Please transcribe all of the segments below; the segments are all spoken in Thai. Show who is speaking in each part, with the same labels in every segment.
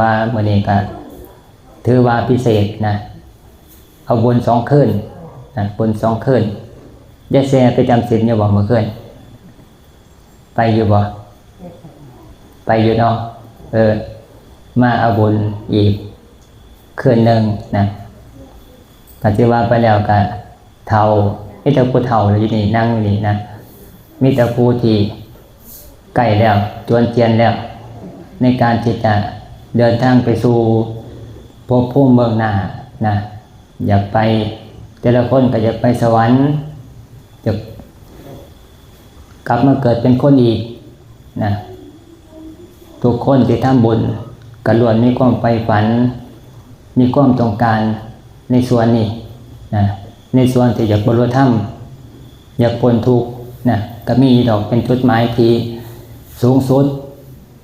Speaker 1: ว่ามื้อนี้ก็ถือว่าพิเศษนะเอาบุญ2คืนนะบุญ2คืนยายแซ่ไปจำศีลอยู่บ่เมื่อคืนไปอยู่บ่ไปอยู่เนาะมาเอาบุญอีกคืนนึงนะก็สิว่าไปแล้วก็เฒ่ามีแต่ผู้เฒ่าอยู่นี่นั่งอยู่นี่นะมีแต่ผู้ที่ใกล้แล้วจวนเจียนแล้วในการที่จะเดินทางไปสู่ภพภูมิเบื้องหน้านะอยากไปแต่ละคนก็อยากไปสวรรค์อยากกลับมาเกิดเป็นคนอีกนะทุกคนที่ทำบุญก็ล้วนมีความใฝ่ฝันมีความต้องการในส่วนนี้นะในส่วนที่อยากบรรลุธรรมอยากพ้นทุกข์นะก็มีดอกเป็นจุดหมายที่สูงสุด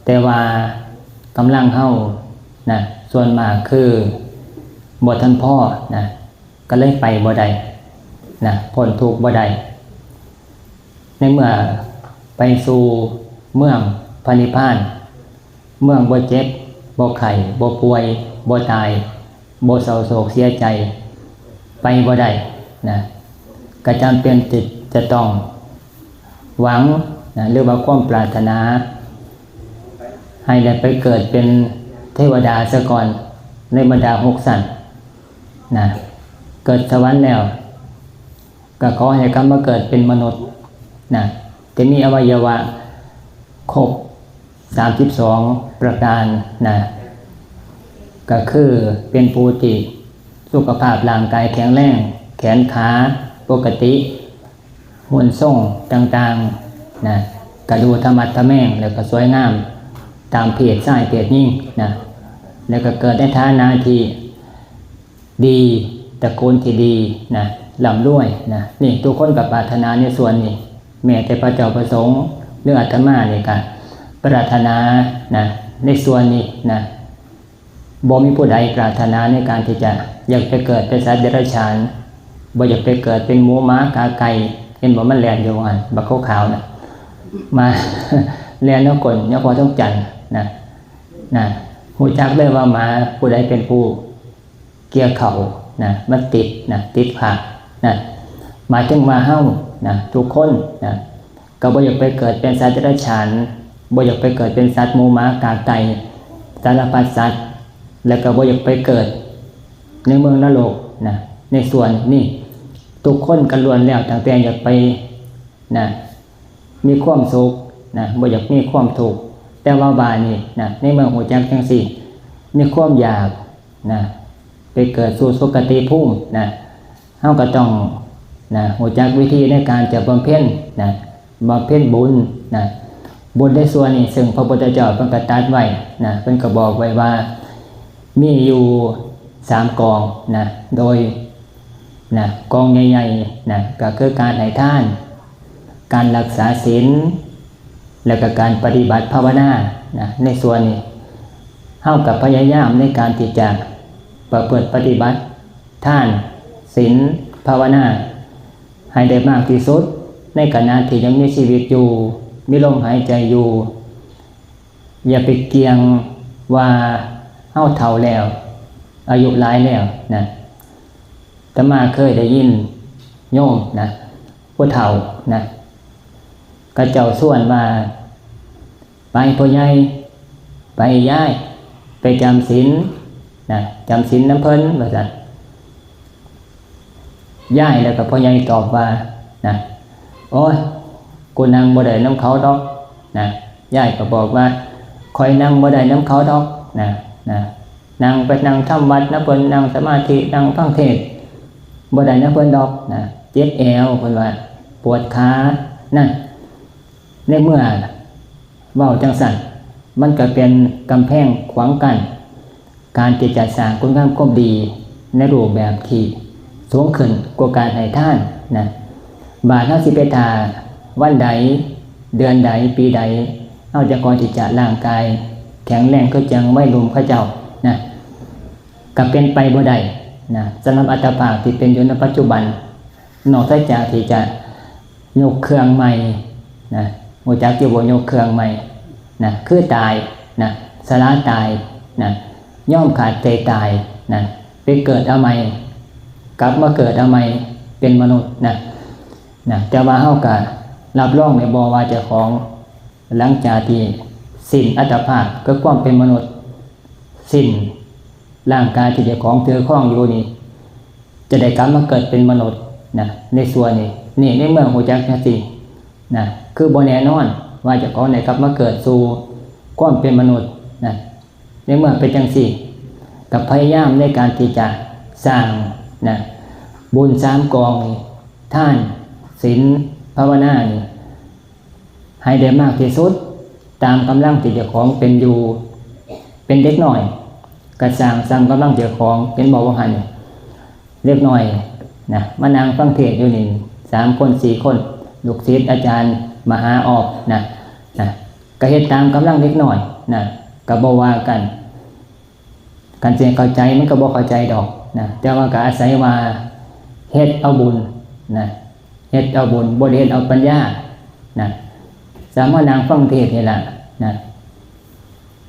Speaker 1: แต่ว่ากำลังเฮานะส่วนมากคือบ่ทันพ่อนะก็เลยไปบ่ได้นะพ้นทุกข์บ่ได้ในเมื่อไปสู่เมืองพระนิพพานเมืองบ่เจ็บบ่ไข้บ่ป่วยบ่ตายบ่เศร้าโศกเสียใจไปบ่ได้นะก็จำเป็นจะต้องหวังนะหรือว่าความปรารถนาให้ได้ไปเกิดเป็นเทวดาซะก่อนในบรรดา6สันนะเกิดสวรรค์แล้วก็ขอให้กลับมาเกิดเป็นมนุษย์นะจะมีอวัยวะครบ32ประการนะก็คือเป็นผู้ที่สุขภาพร่างกายแข็งแรงแขนขาปกติหุ่นทรงต่างๆนะกระดูธรรมะทะแม่งแล้วก็สวยงามตามเพศชายเพศหญิงนะแล้วก็เกิดในฐานะที่ดีตระกูลที่ดีนะร่ำรวยนะนี่ทุกคนกับปรารถนาในส่วนนี้แม้แต่พระเจ้าประสงค์หรืออาตมาเนี่ยก็ปรารถนานะในส่วนนี้นะบ่มีผู้ใดปรารถนาในการที่จะอยากไปเกิดเป็นสัตว์เดรัจฉานบ่อยากไปเกิดเป็นหมูม้ากาไก่เห็นบ่มันแล่นอยู่อันบักขาวๆนะมาแล่นแล้วกลเนี่ยพอต้องจันนะฮู้จักเลยว่าหมาผู้ใดเป็นผู้เกี่ยวเข่านะมันติดนะติดขานะหมายถึงว่าเฮานะทุกคนนะก็บ่อยากไปเกิดเป็นสัตว์เดรัจฉานบ่อยากไปเกิดเป็นสัตว์หมูม้ากาไก่สารพัดสัตว์แล้วก็บ่อยากไปเกิดในเมืองนรกนะในส่วนนี้ทุกคนกันล้วนแล้วตั้งแต่อยากไปนะมีความสุขนะบ่อยากมีความทุกข์แต่ว่าบานี่นะในเมืองหัวจักจังซี่มีความอยากนะไปเกิดสู่สุคติภูมินะเฮาก็ต้องนะหัวจักวิธีในการจะบำเพ็ญนะบำเพ็ญบุญนะบุญในส่วนนี้ซึ่งพระพุทธเจ้าเพิ่นก็ตรัสไว้นะเพิ่นก็บอกไว้ว่ามีอยู่3กองนะโดยนะกองใหญ่ๆนะก็คือการให้ทานการรักษาศีลแล้วก็การปฏิบัติภาวนานะในส่วนนี้เฮากับพยายามในการที่จะประพฤติปฏิบัติทานศีลภาวนาให้ได้มากที่สุดในขณะที่ยังมีชีวิตอยู่มีลมหายใจอยู่อย่าไปเกียงว่าเฮาเฒ่าแล้วอายุหลายแล้วนะอาตมาเคยได้ยินโยมนะผู้เฒ่านะก็เจ้าส่วนว่าไปพ่อใหญ่ไปย้ายไปจำศีลนะจำศีลน้ำเพิ่นว่าซั่นย้ายแล้วก็พ่อใหญ่ตอบว่านะโอ้ยกูนั่งบ่ได้น้ำเขาดอกนะย้ายก็บอกว่าคอยนั่งบ่ได้น้ำเขาดอกนะนั่งไปนั่งทำวัดนะเพิ่นนั่งสมาธินั่งฟังเทศน์บ่ได้นะเพิ่นดอกนะเจ็บแอวเพิ่นว่าปวดขานั่นในเมื่อเว้าจังซั่นมันก็เป็นกำแพงขวางกั้นการที่จะสร้างคุณงามความดีในรูปแบบที่สูงขึ้นกว่าการให้ทานนะบาดเฮาสิไปทาวันใดเดือนใดปีใดเฮาจะก่อนที่จะร่างกายแข็งแรงคือจังวัยรุ่นเขาเจ้านะก็เป็นไปบ่ได้นะสำหรับอัตภาพที่เป็นอยู่ในปัจจุบันนอกจากที่จะยกเครื่องใหม่นะรู้จักอยู่บ่ยกเครื่องใหม่นะคือตายนะสละตาย นะย่อมขาดใจตายนะไปเกิดเอาใหม่กลับมาเกิดเอาใหม่เป็นมนุษย์นะแต่ว่าเฮาก็รับรองในบ่ว่าเจ้าของหลังจากที่สิ้นอัตภาพก็ความเป็นมนุษย์สิ้นร่างกายที่เจ้าของถือครองอยู่นี่จะได้กลับมาเกิดเป็นมนุษย์นะในส่วนนี้ในเมื่อฮู้จักจังซี่นะคือบ่แน่นอนว่าเจ้าของได้กลับมาเกิดสู่ความเป็นมนุษย์นะในเมื่อเป็นจังซี่กับพยายามในการที่จะสร้างนะบุญ3กองท่านศีลภาวนานี่ให้ได้มากที่สุดตามกำลังที่เจ้าของเป็นอยู่เป็นเด็กหน่อยก็สร้างซ้ำกำลังเจ้าของเป็นบ่ว่าหั่นเล็กน้อยนะมานั่งฟังเทศน์อยู่นี่3คน4คนลูกศิษย์อาจารย์มหาออกนะก็เฮ็ดตามกำลังเล็กน้อยนะก็บ่ว่ากันการสิเข้าใจมันก็บ่เข้าใจดอกนะแต่ว่าก็อาศัยว่าเฮ็ดเอาบุญนะเฮ็ดเอาบุญบ่ได้เฮ็ดเอาปัญญานะสามารถนั่งฟังเทศน์นี่ล่ะนะ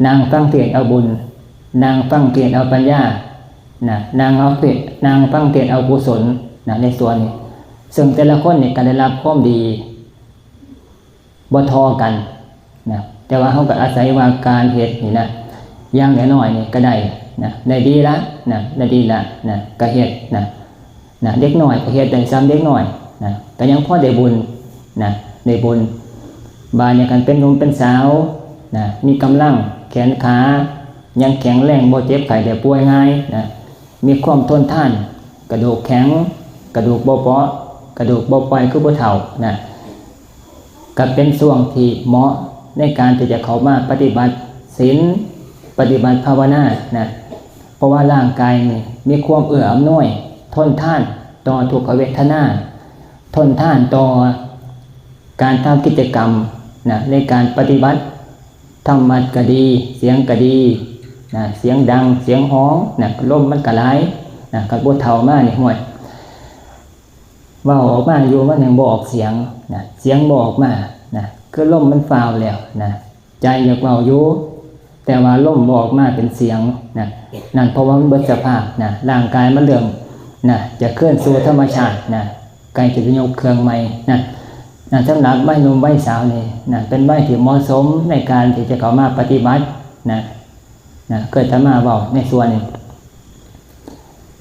Speaker 1: นั่งฟังเทศน์เอาบุญนั่งฟังเทศน์เอาปัญญานะนั่งฟังเทศน์เอากุศลนะในส่วนนี้ซึ่งแต่ละคนนี่ก็ได้รับความดีบ่เท่ากันนะแต่ว่าเฮาก็อาศัยว่าการเฮ็ดนี่นะอย่างน้อยๆนี่ก็ได้นะได้ดีละนะได้ดีละนะก็เฮ็ดนะเด็กน้อยก็เฮ็ดได้ซ้ำเด็กน้อยนะก็ยังพอได้บุญนะได้บุญบาดเนี่ยกันเป็นหนุ่มเป็นสาวนะมีกำลังแขนขายังแข็งแรงบ่เจ็บไข้ได้ป่วยง่ายนะมีความทนทานกระดูกแข็งกระดูกบ่เปาะกระดูกบ่ปล่อยคือบ่เฒ่านะก็เป็นช่วงที่เหมาะในการที่จะเข้ามาปฏิบัติศีลปฏิบัติภาวนานะเพราะว่าร่างกายนี่มีความเอื้ออำนวยทนทานต่อทุกขเวทนาทนทานต่อการทำกิจกรรมนะในการปฏิบัติธรรมะก็ดีเสียงก็ดีนะเสียงดังเสียงฮ้องนะลมมันก็หลายนะก็บ่เฒ่ามานี่ห่วยเว้าออกมาอยู่มันยังบ่ออกเสียงนะเสียงบ่ออกมานะคือลมมันฟาวแล้วนะใจอยากเว้าอยู่แต่ว่าลมบ่ออกมาเป็นเสียงนะนั่นเพราะว่ามันเบิดสภาพนะร่างกายมันเริ่มนะจะเคลื่อนสู่ธรรมชาตินะใกล้จะยกเครื่องใหม่นะสำหรับวัยหนุ่มวัยสาวนี่นะเป็นวัยที่เหมาะสมในการที่จะเข้ามาปฏิบัตินะเกิดจะมาเว้าในส่วนนี้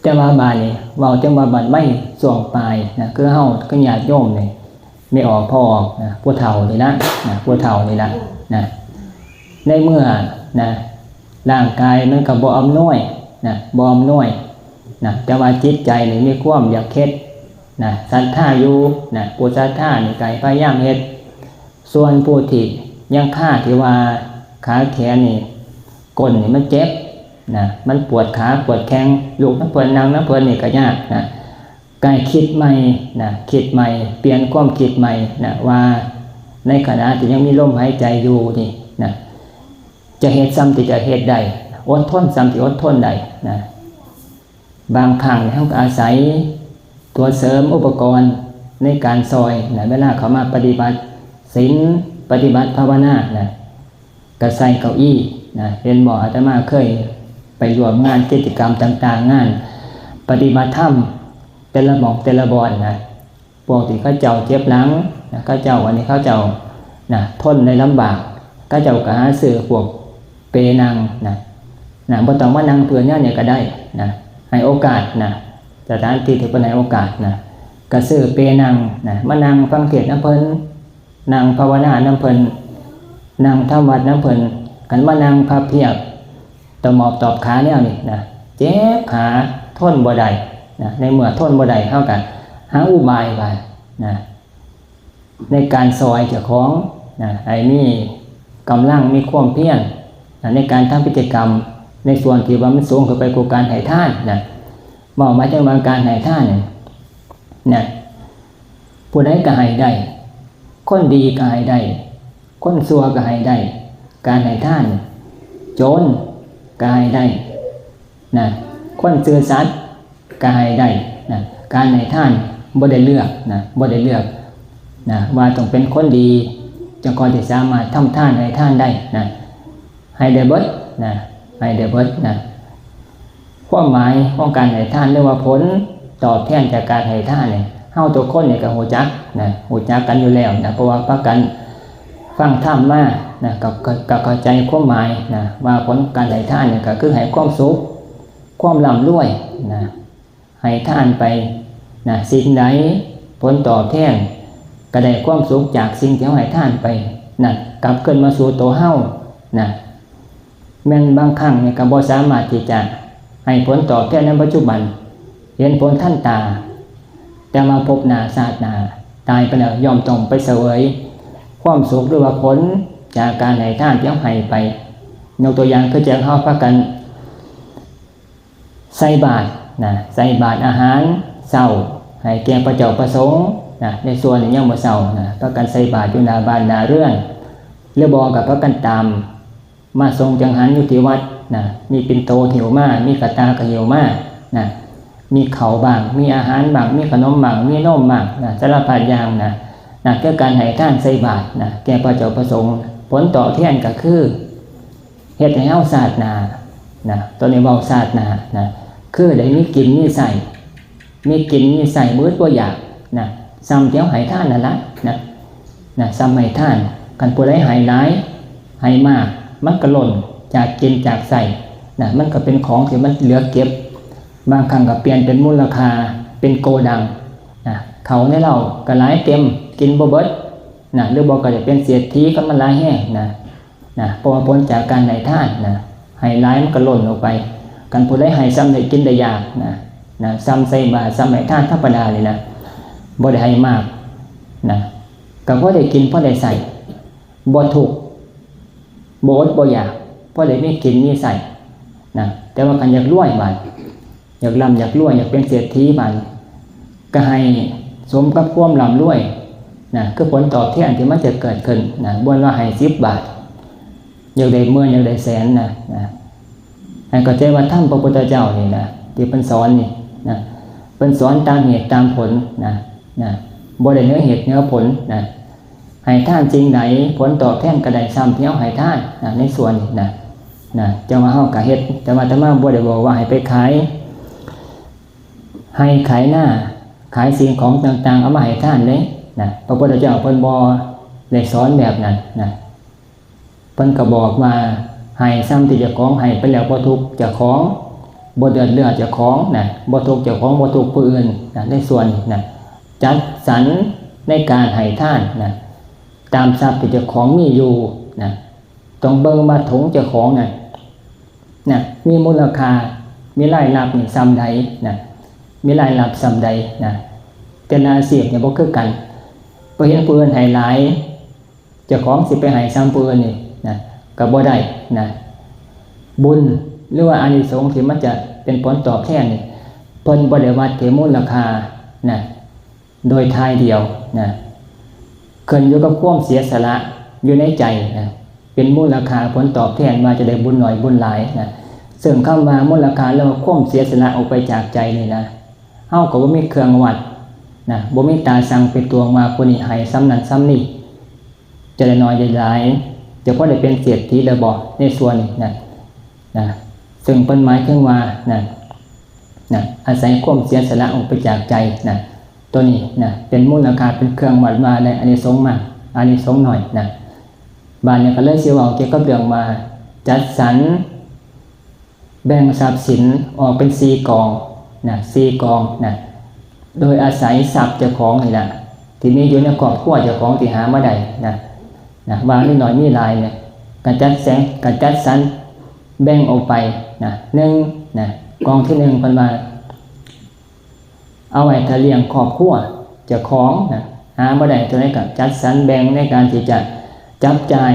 Speaker 1: แต่ว่าบาดนี้เว้าจังว่าบัดไม่ส่วงปลายนะคือเฮาคือญาติโยมนี่ไม่ออกพอออกนะผู้เฒ่านี่ละผู้เฒ่านี่ละนะในเมื่อนะร่างกายมันก็บ่อำนวยนะบ่อำนวยนะแต่ว่าจิตใจนี่มีความอยากเฮ็ดนะศรัทธาอยู่นะผู้ศรัทธานี่ก็พยายามเฮ็ดส่วนผู้ที่ยังค่าที่ว่าขาแขนนี่ก้นนี่มันเจ็บนะมันปวดขาปวดแข้งลูกน้ำเพิ่นนั่งน้ำเพิ่นนี่ก็ยากนะกายคิดใหม่นะคิดใหม่เปลี่ยนความคิดใหม่นะว่าในขณะที่ยังมีลมหายใจอยู่นี่นะจะเฮ็ดซ้ำที่จะเฮ็ดได้อดทนซ้ำที่อดทนได้นะบางครั้งเฮาก็อาศัยตัวเสริมอุปกรณ์ในการซอยนะเวลาเขามาปฏิบัติศีลปฏิบัติภาวนานะก็ใส่เก้าอี้นะเห็นบ่อาตมาเคยไปร่วมงานกิจกรรมต่างๆงานปฏิบัติธรรมแต่ละหม่องแต่ละบอนนะพวกที่เขาเจ้าเจ็บหลังนะเขาเจ้าวันนี้เขาเจ้านะทนในลำบากเขาเจ้าก็หาซื้อพวกเปนั่งนะบ่ต้องมานั่งเพื่อนเนี่ยก็ได้นะให้โอกาสนะสถานที่ที่เพิ่นให้โอกาสนะก็ซื้อเปนั่งนะมานั่งฟังเทศน์นำเพิ่นนั่งภาวนานำเพิ่นนั่งทำวัดนำเพิ่นกันมานั่งพับเพียบตะหมอบตอบขาแนวนี่นะเจ็บขาทนบ่ได้นะในเมื่อทนบ่ได้เฮาก็หาอุบายไปนะในการซอยเจ้าของนะให้มีกำลังมีความเพียรนะในการทำกิจกรรมในส่วนที่ว่ามันสูงขึ้นไปกว่าการให้ทานนะบอกมาจังว่าการให้ทานเนี่ยผู้ใดก็ให้ได้คนดีก็ให้ได้คนชั่วก็ให้ได้การให้ทานโจรก็ให้ได้นะคนซื่อสัตย์ก็ให้ได้นะการให้ทานบ่ได้เลือกนะบ่ได้เลือกนะว่าต้องเป็นคนดีจังก่อนที่สามารถทำทานให้ทานได้นะให้ได้เบิดนะ ให้ได้เบิดนะความหมายของการให้ทานเรียกว่าผลตอบแทนจากการให้ทานเนี่ยเฮาตัวคนเนี่ยก็ฮู้จักนะฮู้จักกันอยู่แล้วนะเพราะว่าพากันฟังธรรมมานะก็เข้าใจความหมายนะว่าผลการให้ทานเนี่ยก็คือให้ความสุขความร่ำรวยนะให้ทานไปนะสิ่งใดผลตอบแทนก็ได้ความสุขจากสิ่งที่เราให้ทานไปนะกลับขึ้นมาสู่ตัวเฮานะแม้นบางครั้งเนี่ยก็บ่สามารถที่จะให้ผลตอบแทนในปัจจุบันเห็นผลท่านตาแต่มาพบหน้าชาติหน้าตายไปแล้วย่อมต้องไปเสวยความสุขหรือว่าผลจากการให้ทานที่เราให้ไปยกตัวอย่างคือจังเฮาพากันใส่บาตรนะใส่บาตรอาหารเช้าให้แก่พระเจ้าประสงค์นะในส่วนนี้ยังบ่เช้านะพากันใส่บาตรอยู่หน้าบ้านหน้าเรือนหรือบ่ก็พากันตามมาทรงจังหันอยู่ที่วัดนะมีปิ่นโตหิวมามีกระตากระหิวมานะมีข้าวบ้างมีอาหารบ้างมีขนมบ้างมีนมบ้างนะสารพัดอย่างนะคือการให้ทานใส่บาตรนะแก่พระเจ้าประสงค์ผลตอบแทนก็คือเฮ็ดให้เฮาศาสนานะตัวนี้เว้าศาสนานะคือได้มีกินมีใส่มีกินมีใส่มื้อบ่อยากนะซ้ำเที่ยวให้ทานนั่นล่ะนะซ้ำให้ทานกันผู้ใดให้หลายให้มากมันก็หล่นจากกินจากใส่นะมันก็เป็นของที่มันเหลือเก็บบางครั้งก็เปลี่ยนเป็นมูลค่าเป็นโกดังนะเขาในเราก็หลายเต็มกินบ่เบิดนะหรือบ่ก็จะเป็นเศรษฐีก็มันหลายแห้งนะเพราะว่าผลจากการให้ทานนะให้หลายมันก็หล่นออกไปกันผู้ใดให้ซ้ำได้กินได้ยากนะซ้ำใส่บาตรซ้ำให้ทานธรรมดาเลยนะบ่ได้ให้มากนะก็พอได้กินพอได้ใส่บ่ถูกบ่อดบ่อยากพอได้มีกินมีใส่นะแต่ว่ากันอยากรวยบาดอยากร่ำอยากรวยอยากเป็นเศรษฐีบาดก็ให้สมกับความร่ำรวยนะคือผลตอบแทนที่มันจะเกิดขึ้นนะบ่ว่าให้10 บาทอยากได้หมื่นอยากได้แสนนะให้เข้าใจว่าธรรมพระพุทธเจ้านี่นะที่เพิ่นสอนนี่นะเพิ่นสอนตามเหตุตามผลนะบ่ได้เหนือเหตุเหนือผลนะให้ทานจริงไหนผลตอบแทนก็ได้ซ้ำที่เอาให้ทานในส่วนนี้นะจะมาเฮาก็เฮ็ดแต่ว่าอาตมาบ่ได้บอกว่าให้ไปขายหน้าขายสิ่งของต่างๆเอามาให้ทานเลยนะพระพุทธเจ้าเพิ่นบ่ได้สอนแบบนั้นนะเพิ่นก็บอกว่าให้ซ้ำที่เจ้าของให้ไปแล้วบ่ทุกข์เจ้าของบ่เดือดเจ้าของนะบ่ทุกข์เจ้าของบ่ทุกข์ผู้อื่นนะในส่วนนี้นะจัดสรรในการให้ทานนะตามทรัพย์ที่เจ้าของมีอยู่นะต้องเบิ่งมาถุงเจ้าของนะมีมูลค่ามีรายรับนี่ซ้ำใดนะมีรายรับซ้ำใดนะแต่อาชีพเนี่ยบ่คือกันบ่เห็นผู้อื่นให้หลายเจ้าของสิไปให้ซ้ำผู้อื่นนี่นะก็บ่ได้นะบุญหรือว่าอานิสงส์ที่มันจะเป็นผลตอบแทนนี่เพิ่นบ่ได้วัดที่มูลค่านะโดยทายเดียวนะขึ้นอยู่กับความเสียสละอยู่ในใจนะเป็นมูลค่าผลตอบแทนว่าจะได้บุญหน่อยบุญหลายนะซึ่งคำว่ามูลค่าแล้วความเสียสละออกไปจากใจนี่นะเฮาก็บ่มีเครื่องวัดนะบ่มีตาสั่งเป็นตัวมาผู้นี้ให้ซ้ำนั้นซ้ำนี้จะได้น้อยได้หลายจะพอได้เป็นเศรษฐีแล้วบ่ในส่วนนี้นะซึ่งเพิ่นหมายถึงว่านะอาศัยความเสียสละออกไปจากใจนะตัวนี้นะเป็นมูลค่าเป็นเครื่องวัดว่าได้อานิสงส์มากอานิสงส์หน่อยนะบาดนี้ก็เลยสิเว้าเกี่ยวกับเรื่องมาจัดสรรแบ่งทรัพย์สินออกเป็น4กองนะ4กองนะโดยอาศัยทรัพย์เจ้าของนี่ล่ะที่มีอยู่ในครอบครัวเจ้าของที่หามาได้นะว่านิดหน่อยมีหลายเนี่ยก็จัดสรรแบ่งออกไปนะ1นะกองที่1เพิ่นว่าเอาไว้ถ้าเลี้ยงครอบครัวเจ้าของนะหาบ่ได้ตัวไหนก็จัดสรรแบ่งในการที่จะจับจ่าย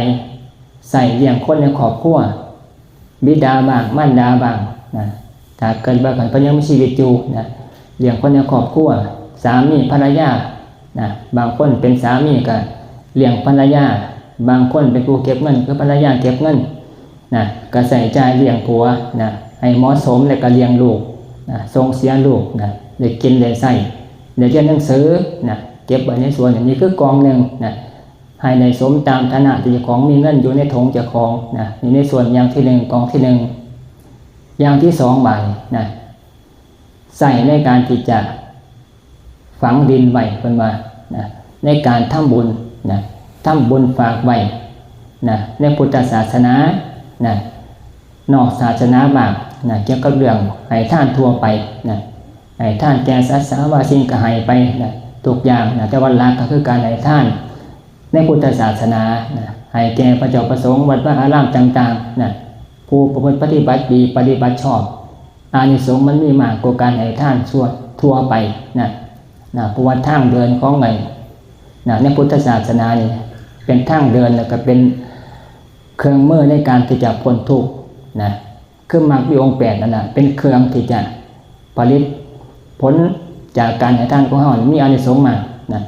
Speaker 1: ใส่เลี้ยงคนในครอบครัวบิดาบ้างมารดาบ้างนะถ้าเกิดว่าเพิ่นยังมีชีวิตอยู่นะเลี้ยงคนในครอบครัวสามีภรรยานะบางคนเป็นสามีก็เลี้ยงภรรยาบางคนเป็นผู้เก็บเงินคือภรรยาเก็บเงินนะก็ใส่ใจเลี้ยงผัวนะให้เหมาะสมแล้วก็เลี้ยงลูกนะส่งเสียลูกนะได้กินได้ใช้ได้เรียนหนังสือนะเก็บไว้ในส่วนอย่างนี้คือกองหนึ่งนะให้ในสมตามฐานะที่เจ้าของมีเงินอยู่ในถุงเจ้าของนะนี่ในส่วนอย่างที่1กองที่1 อย่างที่สองบาทนะใส่ในการที่จะฝังดินไว้เป็นว่านะในการทำบุญนะทำบุญฝากไว้นะในพุทธศาสนานะนอกศาสนาบางนะเกี่ยวกับเรื่องให้ท่านทั่วไปนะให้ท่านแก่สัตว์สาวาสิ่งก็ให้ไปนะทุกอย่างนะแต่วันหลักก็คือการให้ท่านในพุทธศาสนานะให้แก่พระเจ้าประสงค์วัดพระอารามต่างๆนะผู้ประพฤติปฏิบัติดีปฏิบัติชอบอานิสงส์มันมีมากกว่าการให้ท่านทั่วไปนะเพราะว่าทางเดินของไงในพุทธศาสนานี่เป็นทางเดินแล้วก็เป็นเครื่องมือในการที่จะพ้นทุกข์นะคือมรรคมีองค์8นั่นแหละเป็นเครื่องที่จะผลิตผลจากการให้ท่านของเฮามีอานิสงส์มากนะ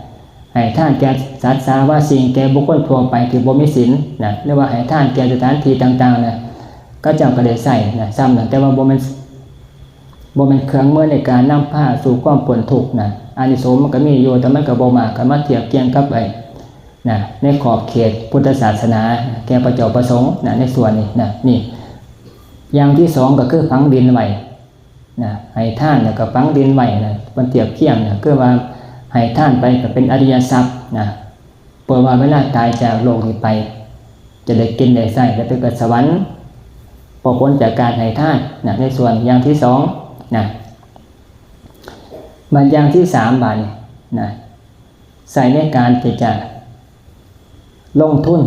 Speaker 1: ให้ท่านแก่สัตว์สาวาสิ่งแก่บุคคลทั่วไปที่บ่มีศีลนะหรือว่าให้ท่านแก่สถานที่ต่างๆนะก็เจ้าก็ได้ใส่นะซ้ำนะแต่ว่าบ่แม่นเครื่องมือในการนำพาสู่ความพ้นทุกข์นะอานิสงส์มันก็มีอยู่แต่มันก็บ่มากก็มาเทียบเคียงกับนะในขอบเขตพุทธศาสนาแก่พระเจ้าประสงค์นะในส่วนนี้นะนี่อย่างที่สองก็คือฝังดินไว้นะให้ท่านแล้วก็ฝังดินไว้นะมันเทียบเคียงนะคือว่าให้ท่านไปก็เป็นอริยทรัพย์นะเพื่อว่าเวลาตายจากโลกนี้ไปจะได้กินได้ใช้ได้ไปเกิดสวรรค์พอพ้นจากการให้ท่านนะในส่วนอย่างที่สองนะมันอย่างที่สามบาทนะใส่ในการที่จะลงทุน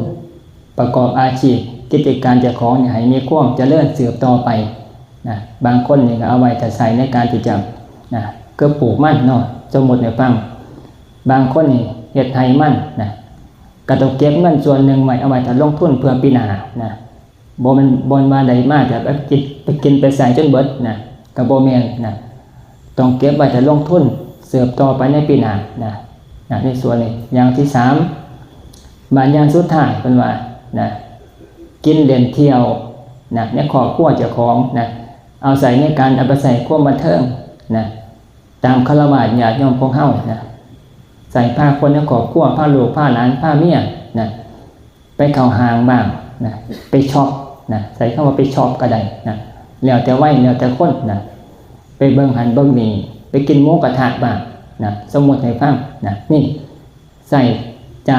Speaker 1: ประกอบอาชีพกิจการเจ้าของให้มีความเจริญสืบต่อไปนะบางคนนี่ก็เอาไว้แต่ใส่ในการที่จะนะก็ปลูกมันเนาะสมมติในฟังบางคนนี่เฮ็ดไร่มันนะก็ต้องเก็บเงินส่วนหนึ่งไว้เอาไว้แต่ลงทุนเพื่อปีหน้านะบ่มันบ่มาได้มากแบบไปกินไปใส่จนเบิดนะก็บ่แม่นนะต้องเก็บไว้แต่ลงทุนสืบต่อไปในปีหน้านะในส่วนนี้อย่างที่สามบางอย่างสุดท้ายเป็นว่านะกินเล่นเที่ยวนะในครอบครัวเจ้าของนะเอาใส่ในการเอาไปใส่ความบันเทิงนะตามฆราวาสญาติโยมของเฮานะใส่ผ้าคนในครอบครัวผ้าลูกผ้าหลานผ้าเมียนะไปเข้าห้างบ้างนะไปช็อปนะใส่คำว่าไปช็อปก็ได้นะแล้วแต่วัยแล้วแต่คนนะไปเบิ่งหันเบิ่งนี่ไปกินหมูกระทะบ้างนะสมมุติให้ฟังนะนี่ใส่ใจ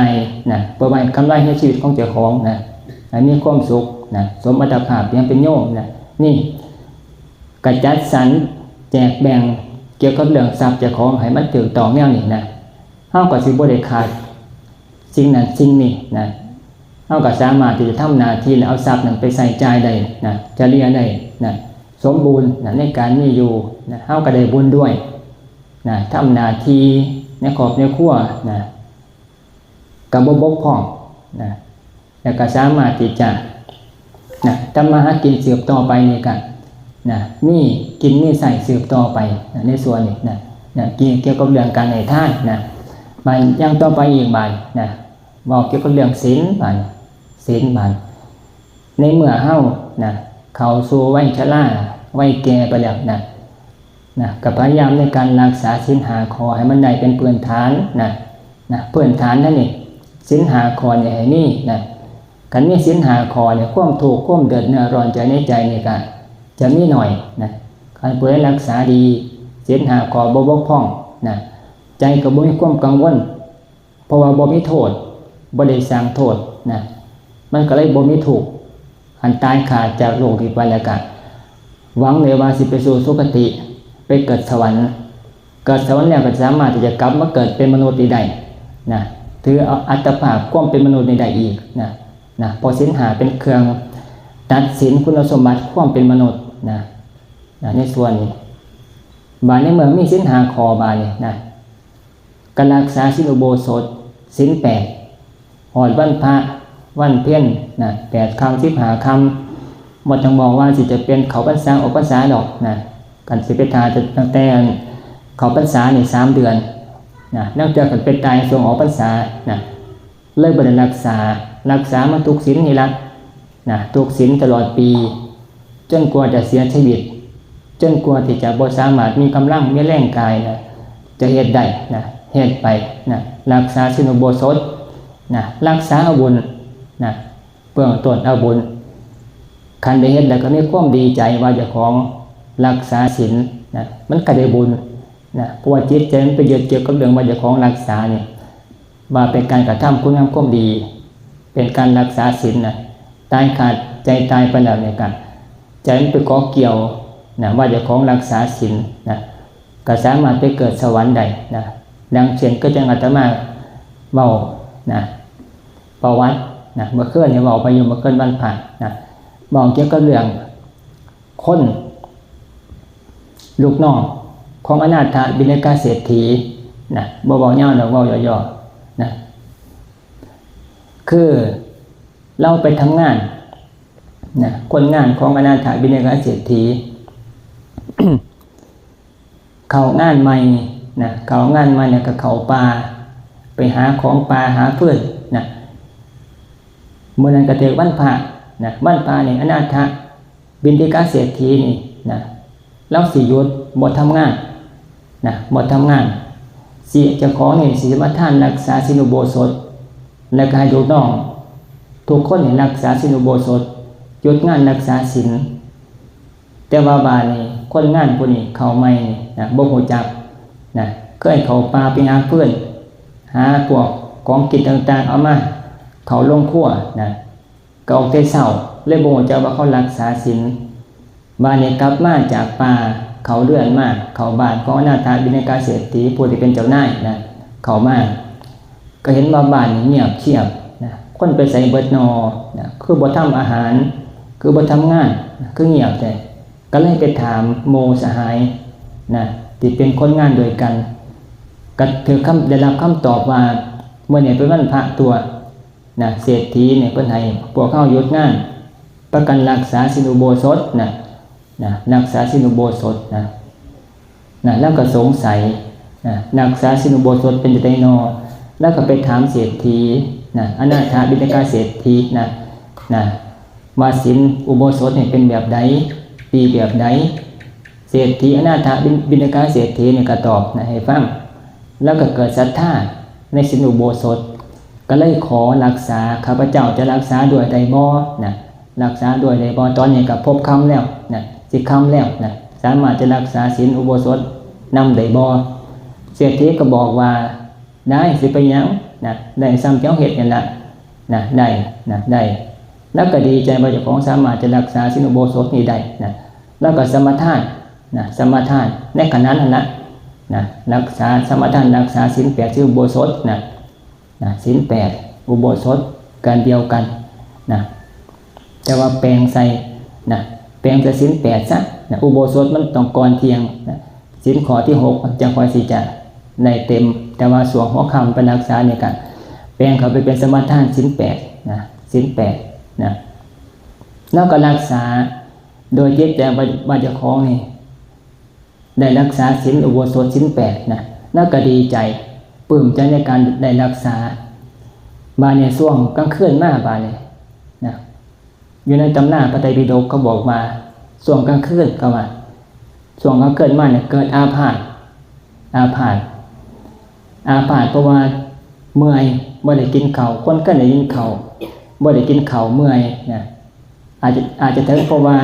Speaker 1: นะเพื่อไว้กำไรในชีวิตของเจ้าของนะให้มีความสุขนะสมอัตภาพยังเป็นโยมนะนี่กระจัดสรรแจกแบ่งเกี่ยวกับเรื่องทรัพย์เจ้าของให้มันถูกต้องแนวนี้นะเฮาก็สิบ่ได้ขาดสิ่งนั้นสิ่งนี้นะเฮาก็สามารถที่จะทำหน้าที่และเอาทรัพย์นั้นไปใส่ใจได้นะจะเรียได้นะสมบูรณ์นะในการมีอยู่นะเฮาก็ได้บุญด้วยนะทำหน้าที่ในครอบในครัวนะก็บ่บกพร่องนะแล้วก็สามารถที่จะนะทำมาหากินสืบต่อไปนี่กันนะมีกินมีใส่สืบต่อไปนะในส่วนนี้นะเกี่ยวกับเรื่องการให้ทานนะบางอย่างต่อไปอีกบางนะบอกเกี่ยวกับเรื่องศีลบางในเมื่อเฮานะเข้าสู่วัยชราวัยแก่ไปแล้วนะก็พยายามในการรักษาศีล5ข้อให้มันได้เป็นพื้นฐานนะพื้นฐานนั่นนี่ศีล5ข้อเนี่ยให้มีนะคันมีศีล5ข้อเนี่ยความทุกข์ความเดือดร้อนใจในใจนี่ก็จะมีหน่อยนะคันผู้ใดรักษาดีศีล5ข้อบ่บกพร่องนะใจก็บ่มีความกังวลเพราะว่าบ่มีโทษบ่ได้สร้างโทษนะมันก็เลยบ่มีทุกข์คันตายขาดจากโลกนี้ไปแล้วก็หวังเลยว่าสิไปสู่สุคติไปเกิดสวรรค์แล้วก็สามารถที่จะกลับมาเกิดเป็นมนุษย์ได้นะถือเอาอัตภาพความเป็นมนุษย์ได้อีกนะพอศีล5เป็นเครื่องตัดสินคุณสมบัติความเป็นมนุษย์นะในส่วนนี้บาในเมืองมีศีล5ข้อบานี่นะการรักษาศีลอุโบสถศีล8หอดวันพระวันเพ็ญนะ8ค่ำ15ค่ำบ่ต้องบอกว่าสิจะเป็นเขาพรรษาออกพรรษาดอกนะกันสิไปทาจะตั้งแต่เขาพรรษานี่3เดือนนะนอกจากกันเป็นตายช่วงออกพรรษานะเลยบ่ได้รักษามาทุกศีลนี่ละนะทุกศีลตลอดปีจนกว่าจะเสียชีวิตจนกว่าที่จะบ่สามารถมีกำลังมีแรงกายนะจะเฮ็ดได้นะเฮ็ดไปนะรักษาศีลอุโบสถนะรักษาเอาบุญนะเบื้องต้นเอาบุญ คันได้เฮ็ดแล้วก็มีความดีใจว่าเจ้าของรักษาศีลนะมันก็ได้บุญนะเพราะว่าจิตใจมันไปยึดเกี่ยวกับเรื่องว่าเจ้าของรักษาเนี่ยว่าเป็นการกระทำคุณงามความดีเป็นการรักษาศีลนะตายขาดใจตายไปแล้วเนี่ยกันใจมันไปเกาะเกี่ยวนะว่าเจ้าของรักษาศีลนะก็สามารถไปเกิดสวรรค์ได้นะดังเช่นก็จังอาตมาเว้านะประวัตินะเมื่อคืนเนี่ยเว้าไปอยู่เมื่อคืนวันพระนะบอกเกี่ยวกับเรื่องคนลูกน้องของอนาถบิณฑิกเศรษฐีนะบ่เว้ายาวดอกเว้าย่อๆนะคือเราไปทำงานนะคนงานของอนาถบิณฑิกเศรษฐี เข้างานใหม่นะเข้างานใหม่เนี่ยก็เข้าป่าไปหาของป่าหาพืชนะมื้อนั้นก็ถึงวันพระนะวันพระนี่อนาถบิณฑิกเศรษฐีนี่นะเราสิหยุดบ่ทำงานนะบ่ทำงานสิเจ้าของนี่สิมาทานรักษาศีลอุโบสถและก็ให้ลูกน้องทุกคนนี่รักษาศีลอุโบสถหยุดงานรักษาศีลแต่ว่าบาดนี้คนงานผู้นี้เข้าใหม่นี่นะบ่ฮู้จักนะเคยเข้าป่าไปหาเพื่อนหาพวกของกินต่างๆเอามาเข้าลงครัวนะก็ออกแต่เช้าเลยบ่ฮู้จักว่าเขารักษาศีลบาดนี้กลับมาจากป่าเขาเลื่อนมาเขาบ้านของอนาถบิณฑิกเศรษฐีผู้ที่เป็นเจ้านายนะเข้ามาก็เห็นว่าบ้านนี่เงียบเชียบนะคนไปใส่เบิดนอนะคือบ่ทำอาหารคือบ่ทำงานนะคือเงียบแต่ก็เลยไปถามโมสหายนะที่เป็นคนงานด้วยกันก็ถือได้รับคำตอบว่าเมื่อเนี่ยเป็นวันพระตัวนะเศรษฐีเนี่ยเพิ่นให้พวกเขาหยุดงานประกันรักษาศีลอุโบสถนะรักษาศีลอุโบสถนะแล้วก็สงสัยนะรักษาศีลอุโบสถเป็นจังได๋นอแล้วก็ไปถามเศรษฐีนะอนาถบิณฑิกเศรษฐีนะว่าศีลอุโบสถเนี่ยเป็นแบบใดดีแบบใดเศรษฐีอนาถบิณฑิกเศรษฐีเนี่ยก็ตอบนะให้ฟังแล้วก็เกิดศรัทธาในศีลอุโบสถก็เลยขอรักษาข้าพเจ้าจะรักษาด้วยใดบ่นะรักษาด้วยใดบ่ตอนนี้ก็พบคำแล้วนะสิคำแล้วนะสามารถจะรักษาศีลอุโบสถนำได้บ่เศรษฐีก็บอกว่าได้สิไปหยังนะได้ซ้ำเจ้าเฮ็ดนั่นล่ะนะได้นะได้แล้วก็ดีใจว่าเจ้าของสามารถจะรักษาศีลอุโบสถนี้ได้นะแล้วก็สมทานนะสมทานในขณะนั้นนะรักษาสมทานรักษาศีล8ศีลอุโบสถนะศีล8อุโบสถกันเดียวกันนะแต่ว่าแปลงใส่นะแปลงจะศีล8ซะนะอุโบสถมันต้องก่อนเที่ยงนะศีลข้อที่6จังค่อยสิจะในเต็มแต่ว่าส่วนหัวค่ำเป็นรักษาในการแปลงเขาไปเป็นสมทานศีล8นะศีล8นะแล้วก็รักษาโดยจิตใจว่าเจ้าของนี่ได้รักษาศีลอุโบสถศีล8นะแล้วก็ดีใจปลื้มใจในการได้รักษาบาดเนี่ยช่วงกลางคืนมาบาดเนี่ยนะอยู่ในตำราพระไตรปิฎกเขาบอกว่าช่วงกลางคืนก็ว่าช่วงกลางคืนมาเนี่ยเกิดอาพาธเพราะว่าเมื่อยบ่ได้กินข้าวคนก็ได้กินข้าวบ่ได้กินข้าวเมื่อยนะอาจจะถึงเพราะว่า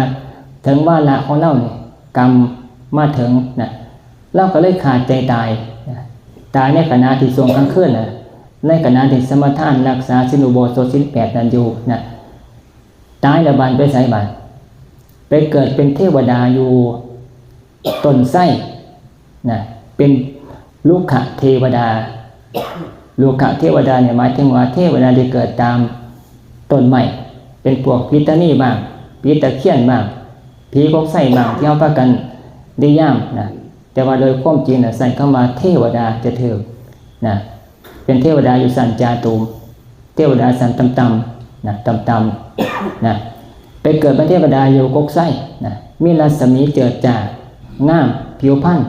Speaker 1: ถึงว่าละของเราเนี่ยกรรมมาถึงนะเราก็เลยขาดใจตายนะตายในขณะที่ช่วงกลางคืนนะในขณะที่สมทานรักษาศีลอุโบสถศีล8นั้นอยู่นะตายแล้วบานไปไสบานไปเกิดเป็นเทวดาอยู่ต้นไส้นะเป็นลูกขะเทวดาลูกขะเทวดาเนี่ยหมายถึงว่าเทวดาที่เกิดตามต้นไม้เป็นพวกพิตานี่บ้างพิตาเคียนบ้างผีกกไส้บ้างที่เอาพากันได้ย่ามนะแต่ว่าโดยความจริงนะใส่คำว่าเทวดาจะถือนะเป็นเทวดาอยู่สันจาตุมเทวดาสันต่ำๆนะต่ำๆนะไปเกิดเป็นเทวดาอยู่กกไส้นะมีรัศมีเจิดจ้างามผิวพรรณ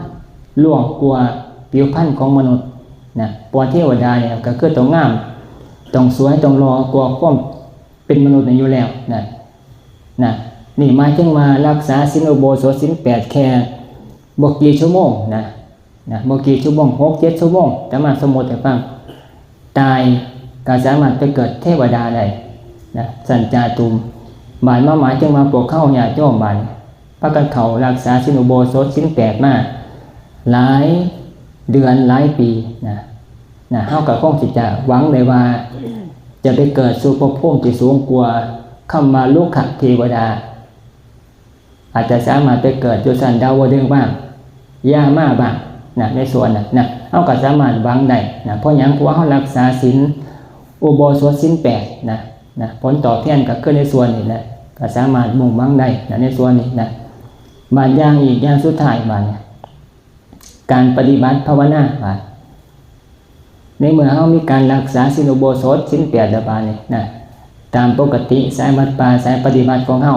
Speaker 1: ล่วงกว่าผิวพรรณของมนุษย์นะปวเทวดาเนี่ยก็คือต้องงามต้องสวยต้องรอกว่าความเป็นมนุษย์อยู่แล้วนะนี่หมายถึงมารักษาศีลอุโบสถศีล8แค่บ่กี่ชั่วโมงนะบ่กี่ชั่วโมง 6-7 ชั่วโมงแต่มาสมมุติให้ฟังตายก็สามารถไปเกิดเทวดาได้นะสันจาตุม บาดมาหมายจึงมาพวกเข้าญาติโยมบาดพากันเข้ารักษาศีลอุโบสถศีล8มาหลายเดือนหลายปีนะเฮาก็คงสิจะหวังได้ว่าจะไปเกิดสู่ภพภูมิที่สูงกว่าคำว่าลูกขเทวดาอาจจะสามารถไปเกิดอยู่ชั้นดาวดึงส์บ้างย่ามาบ้างในส่วนนะเฮาก็สามารถหวังได้เพราะหยังเพราะว่าเฮารักษาศีลอุโบสถศีล8นะผลตอบแทนก็คือในส่วนนี้นะก็สามารถมุ่งหวังได้ในส่วนนี้นะบางอย่างอีกอย่างสุดท้ายบางการปฏิบัติภาวนาบางในเมื่อเฮามีการรักษาศีลอุโบสถศีล8แล้วบางนี่นะตามปกติสายวัดป่าสายปฏิบัติของเฮา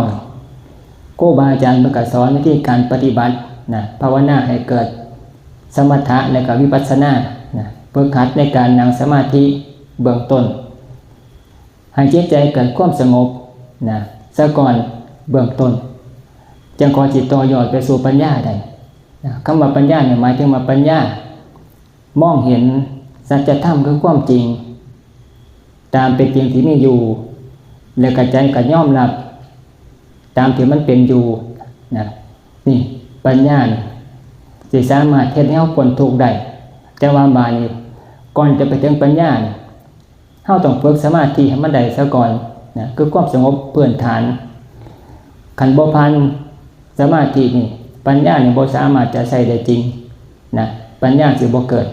Speaker 1: ครูบาอาจารย์เพิ่นก็สอนวิธีการปฏิบัติภาวนาให้เกิดสมถะและก็วิปัสสนาฝึกหัดในการนั่งสมาธิเบื้องต้นให้จิตใจเกิดความสงบซะก่อนเบื้องต้นจึงขอจิตต่อยอดไปสู่ปัญญาได้คำว่าปัญญาหมายถึงว่าปัญญามองเห็นสัจธรรมคือความจริงตามเป็นจริงที่มีอยู่และกระใจก็ยอมรับตามที่มันเป็นอยู่นี่ปัญญาสิสามารถเฮ็ดให้เฮาพ้นทุกข์ได้แต่ว่าบาดนี้ก่อนจะไปถึงปัญญาเฮาต้องฝึกสมาธิให้มันได้ซะก่อนคือความสงบพื้นฐานคันบ่ผ่านสมาธินี่ปัญญานี่บ่สามารถจะใช้ได้จริงปัญญาสิบ่เกิด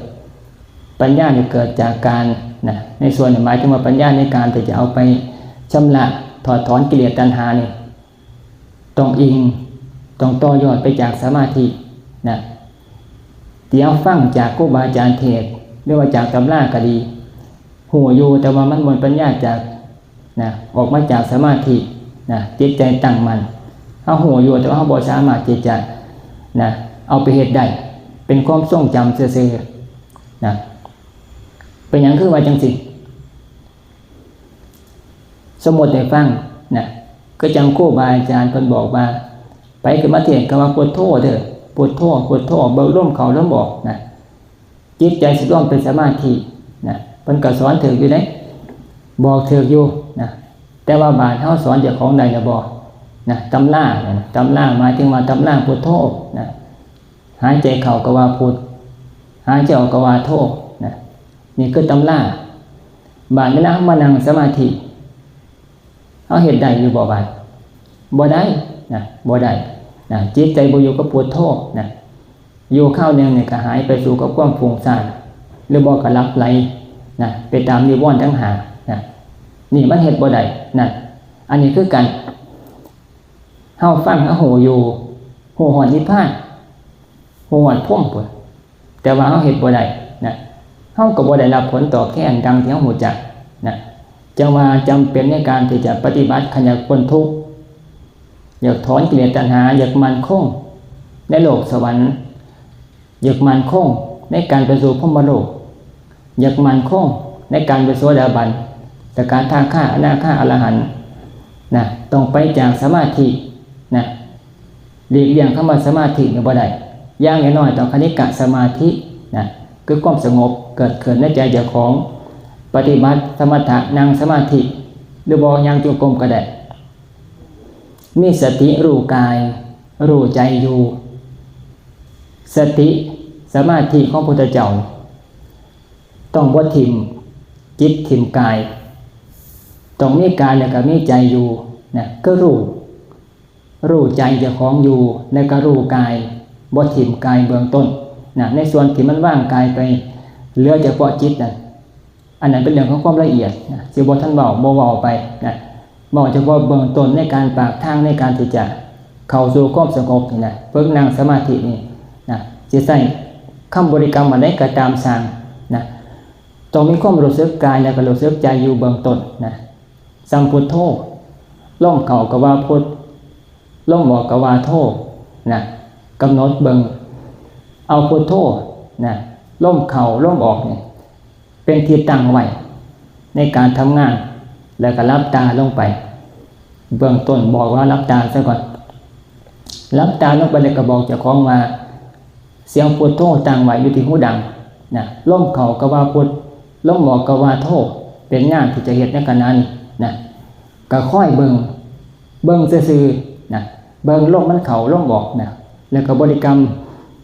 Speaker 1: ปัญญานี่เกิดจากการในส่วนหมายถึงว่าปัญญาในการที่จะเอาไปชำระถอดถอนกิเลสตัณหานี่ต้องอิงต้องต่อยอดไปจากสมาธิเดี๋ยวฟังจากครูบาอาจารย์เทศน์หรือว่าจากตำราก็ดีหูอยู่แต่ว่ามันบ่ปัญญาจากออกมาจากสมาธิจิตใจตั้งมั่นเฮาหูอยู่แต่ว่าเฮาบ่สามารถที่จะเอาไปเฮ็ดได้เป็นความทรงจำซื่อๆเป็นหยังคือว่าจังซี่สมมุติให้ฟังก็จังครูบาอาจารย์เพิ่นบอกว่าไปขึ้นมาเทศน์ก็ว่าพุทโธเด้อพุทโธพุทโธเบิ่งลมเข้าลมออกจิตใจสิรวมเป็นสมาธิเพิ่นก็สอนถึกอยู่เด้บอกถึกอยู่แต่ว่าบาดเฮาสอนเจ้าของได้แล้วบ่ตำราหมายถึงว่าตำราพุทโธหายใจเข้าก็ว่าพุทหายใจออกก็ว่าโธนี่คือตำราบาดเวลามานั่งสมาธิเฮาเฮ็ดได้อยู่บ่บาดบ่ได้บ่ได้จิตใจบ่อยู่กับพุทโธอยู่ข้าวนึงนี่ก็หายไปสู่กับความฟุ้งซ่านหรือบ่ก็หลับไหลไปตามนิวรณ์ทั้งห้านี่มันเฮ็ดบ่ได้อันนี้คือกันเฮาฟังเฮาหูอยู่หูหอดนิพพานหูหอดพรหมพุ่นแต่ว่าเฮาเฮ็ดบ่ได้เฮาก็บ่ได้รับผลตอบแทนดังที่เฮารู้จักจังว่าจำเป็นในการที่จะปฏิบัติขันอยากพ้นทุกข์อยากถอนกิเลสตัณหาอยากมั่นคงในโลกสวรรค์อยากมั่นคงในการไปสู่พรหมโลกอยากมั่นคงในการไปโสดาบันแต่การทางข้าอนาคาอรหันต์ต้องไปจากสมาธิหลีกเลี่ยงคำว่าสมาธิบ่ได้อย่างน้อยๆต้องคณิกะสมาธิคือความสงบเกิดขึ้นในใจเจ้าของปฏิบัติสมถะนั่งสมาธิหรือบ่ยังจงกรมก็ได้มีสติรู้กายรู้ใจอยู่สติสมาธิของพุทธเจ้าต้องบ่ทิ่มจิตทิ่มกายต้องมีกายแล้วก็มีใจอยู่ก็รู้ใจเจ้าของอยู่แล้วก็รู้กายบ่ทิ่มกายเบื้องต้นในส่วนที่มันว่างกายไปเหลือเฉพาะจิตอันนั้นเป็นเรื่องของความละเอียดสิบ่ทันเว้าบ่เว้าไปบอกเฉพาะเบื้องต้นในการปากทางในการที่จะเข้าสู่ความสงบนี่ฝึกนั่งสมาธินี่สิใช้คำบริกรรมอะไรก็ตามสร้างต้องมีความรู้สึกกายแล้วก็รู้สึกใจอยู่เบื้องต้นสัมพุทโธลมเข้าก็ว่าพุทลมออกก็ว่าโธกำหนดเบิ่งเอาพุทโธลมเข้าลมออกนี่เป็นที่ตั้งไว้ในการทำงานแล้วก็รับตาลงไปเบื้องต้นบอกว่ารับตาซะก่อนรับตาลงไปแล้วก็บอกเจ้าของว่าเสียงพุทโธตั้งไว้อยู่ที่หูดังลมเข้าก็ว่าพุทลมออกก็ว่าโธเป็นงานที่จะเฮ็ดในขณะนี้ก็ค่อยเบิ่ง เบิ่งซื่อๆนะเบิ่งลมมันเข้าลมออกนะแล้วก็บริกรรม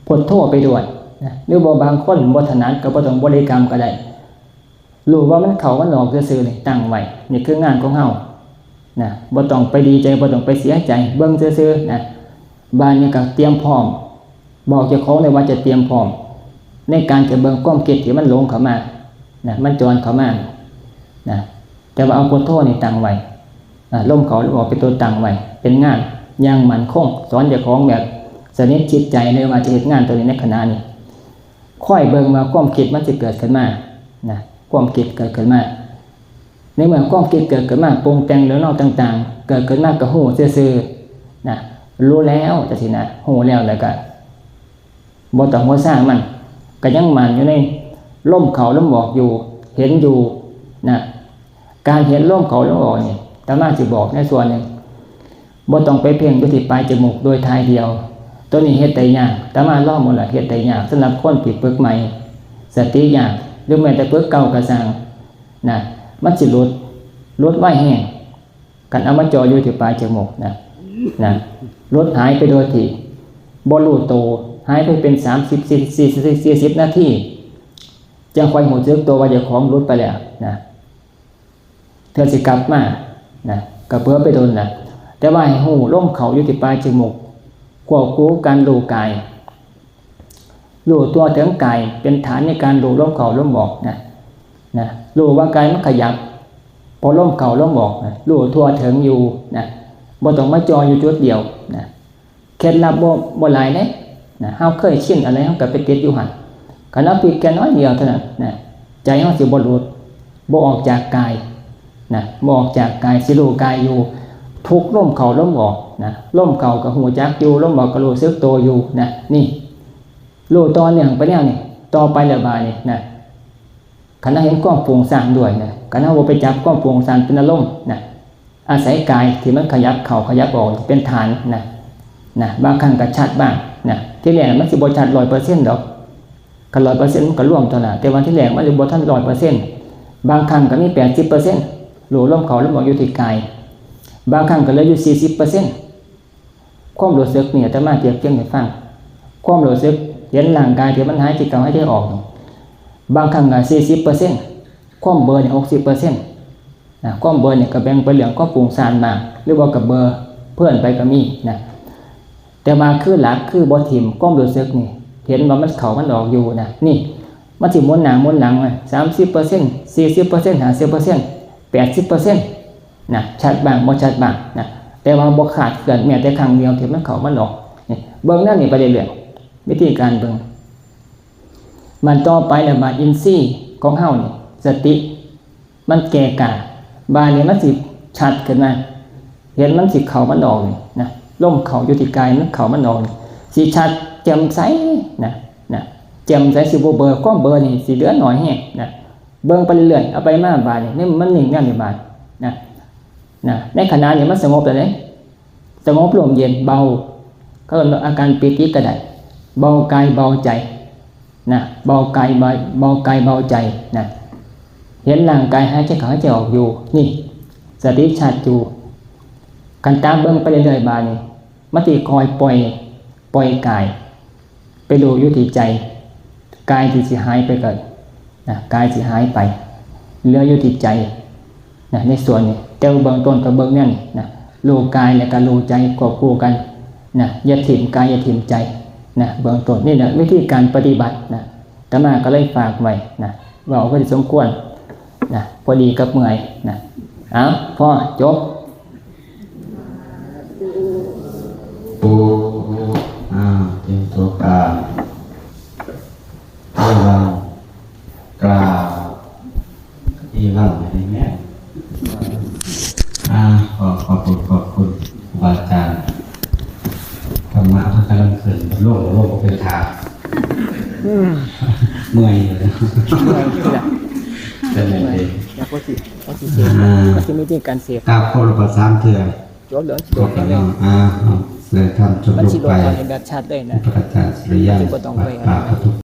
Speaker 1: พุทโธไปด้วยนะหรือบ่บางคนบ่ถนัดก็บ่ต้องบริกรรมก็ได้รู้ว่ามันเข้ามันออกซื่อๆนี่ตั้งไว้นี่คืองานของเฮานะบ่ต้องไปดีใจบ่ต้องไปเสียใจเบิ่งซื่อๆนะบ้านนี้ก็เตรียมพร้อมบอกเจ้าของเลยว่าจะเตรียมพร้อมในการจะเบิ่งความคิดที่มันหลงเข้ามานะมันจรเข้ามานะแต่ว่าเอาพุทโธนี่ตั้งไว้ลมเข้าลมออกเป็นตัวตั้งไว้เป็นงานอย่างมั่นคงสอนเจ้าของแบบสนิทจิตใจเลยว่าจะเฮ็ดงานตัวนี้ในขณะนี้ค่อยเบิ่งว่าความคิดมันสิเกิดขึ้นมานะความคิดเกิดขึ้นมาในเมื่อความคิดเกิดขึ้นมาปรุงแต่งเรื่องราวต่างๆเกิดขึ้นมาก็ฮู้ซื่อๆนะรู้แล้วจังซี่นะฮู้แล้วก็บ่ต้องหัวสร้างมันก็ยังมันอยู่ในลมเข้าลมออกอยู่เห็นอยู่นะการเห็นลมเข้าลมออกนี่อาตมาสิบอกในส่วนนึงบ่ต้องไปเพ่งอยู่ที่ปลายจมูกโดยทายเดียวตัวนี้เฮ็ดได้ยากอาตมาลองหมดแล้วเฮ็ดได้ยากสำหรับคนที่ฝึกใหม่สติยากหรือแม้แต่ฝึกเก่าก็สร้างนะมันสิหลุดไว้แห้งกันเอามาจ่ออยู่ที่ปลายจมูกนะลดหายไปโดยที่บ่รู้โตหายไปเป็น30-40นาทีจังค่อยรู้สึกตัวว่าเจ้าของหลุดไปแล้วนะเธอสิกลับมานะก็เพื่อไปโดนนะแต่ว่าให้หูลมเข้าอยู่ที่ปลายจมูกควบคู่การรู้กายรู้ตัวถึงกายเป็นฐานในการรู้ลมเข้าลมออกนะรู้ว่ากายมันขยับพอลมเข้าลมออกนะรู้ทั่วถึงอยู่นะบ่ต้องมาจ่ออยู่จุดเดียวนะเคล็ดลับบ่หลายเด้นะเฮาเคยชินอะไรเฮาก็ไปติดอยู่หั่นคันเอาผิดแค่น้อยเดียวเท่านั้นนะใจเฮาสิบ่หลุดบ่ออกจากกายนะบ่ออกจากกายสิรู้กายอยู่ทุกลมเข้าลมออกนะลมเข้าก็ฮู้จักอยู่ลมออกก็รู้สึกตัวอยู่นะนี่รู้ต่อเนื่องไปแล้วนี่ต่อไปแล้วบาดนี่นะคันเห็นความฟุ้งซ่านด้วยนะคันเฮาบ่ไปจับความฟุ้งซ่านเป็นอารมณ์นะอาศัยกายที่มันขยับเข้าขยับออกเป็นฐานนะบางครั้งก็ชัดบ้างนะที่แรกมันสิบ่ชัด 100% ดอกคัน 100% มันก็ร่วมตัวน่ะแต่ว่าที่แรกมันสิบ่ทัน 100% บางครั้งก็มี 80% รู้ลมเข้าลมออกอยู่ที่กายบางครั้งก็เหลืออยู่ 40% ความรู้สึกนี่อาตมาเปรียบเทียบให้ฟังความรู้สึกเห็นร่างกายที่มันหายใจเข้าหายใจออกบางครั้งก็ 40% ความเบลอนี่ 60%นะความเบลอนี่ก็แบ่งไปเรื่องความฟุ้งซ่านบ้างหรือว่าก็เบลอเพื่อนไปก็มีนะแต่มาคือหลักคือบ่ทิ่มความรู้สึกนี่เห็นว่ามันเข้ามันออกอยู่นะนี่มันสิหมุนหน้าหมุนหลัง30% 40% 50% 80%นะชัดบ้างบ่ชัดบ้างนะแต่ว่าบ่ขาดเกินแม้แต่ครั้งเดียวที่มันเข้ามันออกนี่เบิ่งนั่นนี่ไปเรื่อยๆวิธีการเบิ่งมันต่อไปแล้วบาดอินทรีย์ของเฮานี่สติมันแก่กล้าบาดนี่มันสิชัดขึ้นมาเห็นมันสิเข้ามันออกนี่นะลมเข้าอยู่ที่กายมันเข้ามันออกสิชัดแจ่มใสนะแจ่มใสสิบ่เบลอความเบลอนี่สิเหลือน้อยแฮงนะเบิ่งไปเรื่อยๆเอาไปมาบาดนี่มันนิ่งแน่นอยู่บาดนะในขณะนี้มันสงบแล้วเนี่ยสงบลมเย็นเบาก็อาการปีติก็ได้เบากายเบาใจนะเบากายเบาใจนะเห็นร่างกายหายใจเข้าหายใจออกอยู่นี่สติชัดอยู่กันตามเบิ่งไปเรื่อยๆบาดนี่มันสิคอยปล่อยกายไปดูอยู่ที่ใจกายที่สิหายไปก่อนนะกายสิหายไปเหลืออยู่ที่ใจนะในส่วนนี้แต่เบื้องต้นกับเบื้องนั่นนะรู้กายและก็รู้ใจควบคู่กันนะอย่าถิ่มกายอย่าถิ่มใจนะเบื้องต้นนี่นะวิธีการปฏิบัตินะอาตมาก็เลยฝากไว้นะว่าเอาพอดีสมควรนะพอดีกับเมื่อยนะเอาพอจบ
Speaker 2: เป็นตัวกลางที่เรากล่าวที่เราในแม่ขอบคุณครูบาอาจารย์ธรรมะพระกำลังขึ้นโลกเป็นทางเมื่อยเลยเป็นไงเอง
Speaker 1: อยากว่าสิเสียก็จะไม่ได้การเสีย
Speaker 2: กราบขอรับประสานเถื่อน
Speaker 1: จบเหลือจบ
Speaker 2: แล้วเลยทำจบลงไป
Speaker 1: แบบชัดเลยนะ
Speaker 2: พระอาจารย์สุริยันต์